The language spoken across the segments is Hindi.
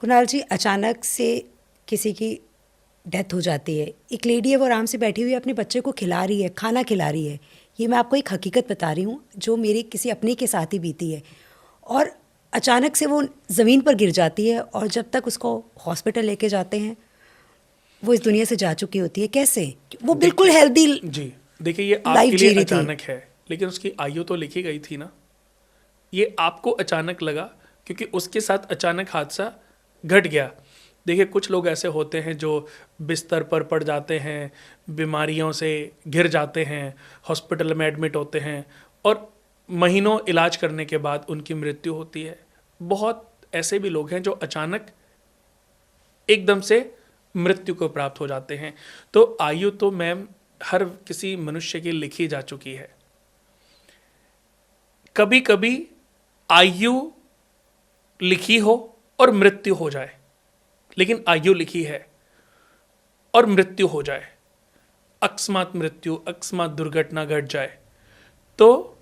कुणाल जी, अचानक से किसी की डेथ हो जाती है, एक लेडी है वो आराम से बैठी हुई है, अपने बच्चे को खिला रही है, खाना खिला रही है। ये मैं आपको एक हकीकत बता रही हूँ जो मेरी किसी अपने के साथ ही बीती है। और अचानक से वो ज़मीन पर गिर जाती है और जब तक उसको हॉस्पिटल लेके जाते हैं वो इस दुनिया से जा चुकी होती है। कैसे? वो बिल्कुल हेल्दी जी देखिए, ये लाइफ आपके जी लिए रही थी। अचानक है, लेकिन उसकी आयु तो लिखी गई थी ना। ये आपको अचानक लगा क्योंकि उसके साथ अचानक हादसा घट गया। देखिए, कुछ लोग ऐसे होते हैं जो बिस्तर पर पड़ जाते हैं, बीमारियों से घिर जाते हैं, हॉस्पिटल में एडमिट होते हैं और महीनों इलाज करने के बाद उनकी मृत्यु होती है। बहुत ऐसे भी लोग हैं जो अचानक एकदम से मृत्यु को प्राप्त हो जाते हैं। तो आयु तो मैम हर किसी मनुष्य की लिखी जा चुकी है। कभी कभी आयु लिखी हो और मृत्यु हो जाए, लेकिन आयु लिखी है और मृत्यु हो जाए, अकस्मात मृत्यु, अकस्मात दुर्घटना घट जाए, तो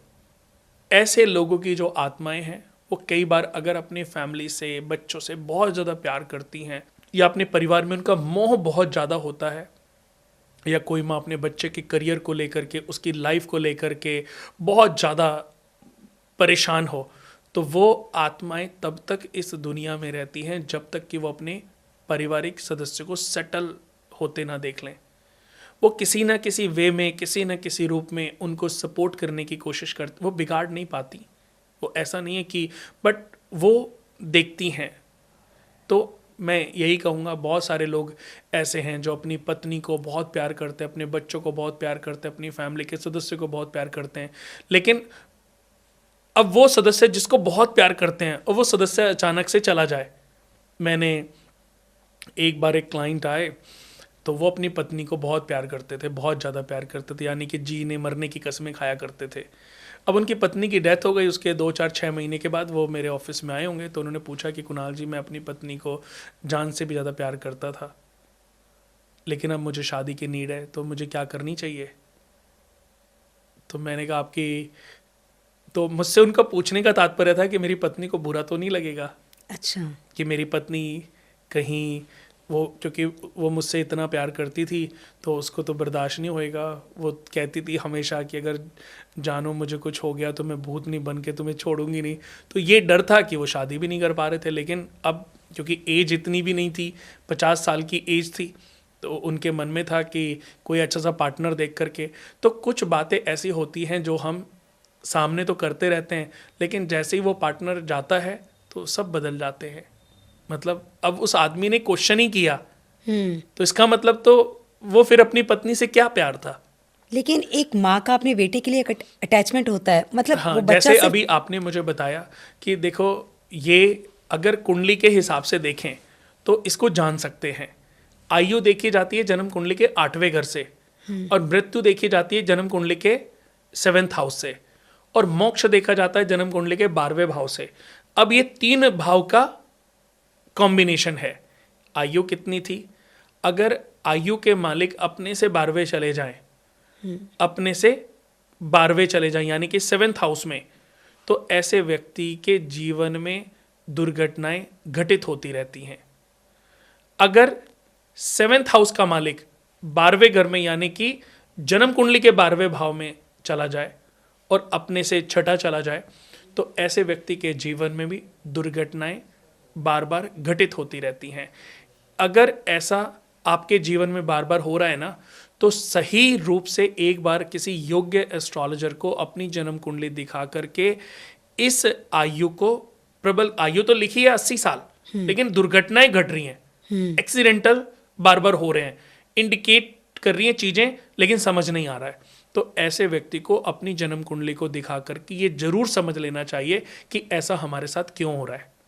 ऐसे लोगों की जो आत्माएं हैं वो कई बार अगर अपनी फैमिली से, बच्चों से बहुत ज़्यादा प्यार करती हैं या अपने परिवार में उनका मोह बहुत ज़्यादा होता है, या कोई माँ अपने बच्चे के करियर को लेकर के, उसकी लाइफ को लेकर के बहुत ज़्यादा परेशान हो, तो वो आत्माएं तब तक इस दुनिया में रहती हैं जब तक कि वो अपने पारिवारिक सदस्य को सेटल होते ना देख लें। वो किसी ना किसी वे में, किसी ना किसी रूप में उनको सपोर्ट करने की कोशिश करती, वो बिगाड़ नहीं पाती। वो ऐसा नहीं है कि, बट वो देखती हैं। तो मैं यही कहूँगा, बहुत सारे लोग ऐसे हैं जो अपनी पत्नी को बहुत प्यार करते हैं, अपने बच्चों को बहुत प्यार करते हैं, अपनी फैमिली के सदस्य को बहुत प्यार करते हैं, लेकिन अब वो सदस्य जिसको बहुत प्यार करते हैं और वो सदस्य अचानक से चला जाए। मैंने एक बार, एक क्लाइंट आए तो वो अपनी पत्नी को बहुत प्यार करते थे, बहुत ज़्यादा प्यार करते थे, यानी कि जीने मरने की कस्में खाया करते थे। अब उनकी पत्नी की डेथ हो गई, उसके 2-4-6 महीने के बाद वो मेरे ऑफिस में आए होंगे, तो उन्होंने पूछा कि कुणाल जी, मैं अपनी पत्नी को जान से भी ज़्यादा प्यार करता था, लेकिन अब मुझे शादी की नीड है, तो मुझे क्या करनी चाहिए? तो मैंने कहा आपकी, तो मुझसे उनका पूछने का तात्पर्य था कि मेरी पत्नी को बुरा तो नहीं लगेगा अच्छा। कि मेरी पत्नी कहीं, वो क्योंकि वो मुझसे इतना प्यार करती थी तो उसको तो बर्दाश्त नहीं होएगा। वो कहती थी हमेशा कि अगर जानो मुझे कुछ हो गया तो मैं भूत नहीं बन के तुम्हें छोड़ूंगी नहीं। तो ये डर था कि वो शादी भी नहीं कर पा रहे थे। लेकिन अब क्योंकि एज इतनी भी नहीं थी, 50 साल की एज थी, तो उनके मन में था कि कोई अच्छा सा पार्टनर देख करके। तो कुछ बातें ऐसी होती हैं जो हम सामने तो करते रहते हैं, लेकिन जैसे ही वो पार्टनर जाता है तो सब बदल जाते हैं। मतलब अब उस आदमी ने क्वेश्चन ही किया, तो इसका मतलब तो वो फिर अपनी पत्नी से क्या प्यार था। लेकिन एक माँ का अपने बेटे के लिए एक अटैचमेंट होता है, मतलब हाँ, वो बच्चा जैसे से अभी आपने मुझे बताया कि देखो, ये अगर कुंडली के हिसाब से देखें तो इसको जान सकते हैं। आयु देखी जाती है जन्म कुंडली के 8वें घर से, और मृत्यु देखी जाती है जन्म कुंडली के 7th हाउस से, और मोक्ष देखा जाता है जन्म कुंडली के 12वें भाव से। अब ये 3 भाव का कॉम्बिनेशन है। आयु कितनी थी? अगर आयु के मालिक अपने से 12वें चले जाएं, अपने से 12वें चले जाएं यानी कि 7th हाउस में, तो ऐसे व्यक्ति के जीवन में दुर्घटनाएं घटित होती रहती हैं। अगर 7th हाउस का मालिक 12वें घर में यानी कि जन्म कुंडली के 12वें भाव में चला जाए और अपने से 6ठा चला जाए, तो ऐसे व्यक्ति के जीवन में भी दुर्घटनाएं बार बार घटित होती रहती हैं। अगर ऐसा आपके जीवन में बार बार हो रहा है ना, तो सही रूप से एक बार किसी योग्य एस्ट्रोलॉजर को अपनी जन्म कुंडली दिखा करके इस आयु को, प्रबल आयु तो लिखी है 80 साल, लेकिन दुर्घटनाएं घट रही हैं, एक्सीडेंटल बार बार हो रहे हैं, इंडिकेट कर रही हैं चीजें, लेकिन समझ नहीं आ रहा है। तो ऐसे व्यक्ति को अपनी जन्म कुंडली को दिखा करके ये जरूर समझ लेना चाहिए कि ऐसा हमारे साथ क्यों हो रहा है।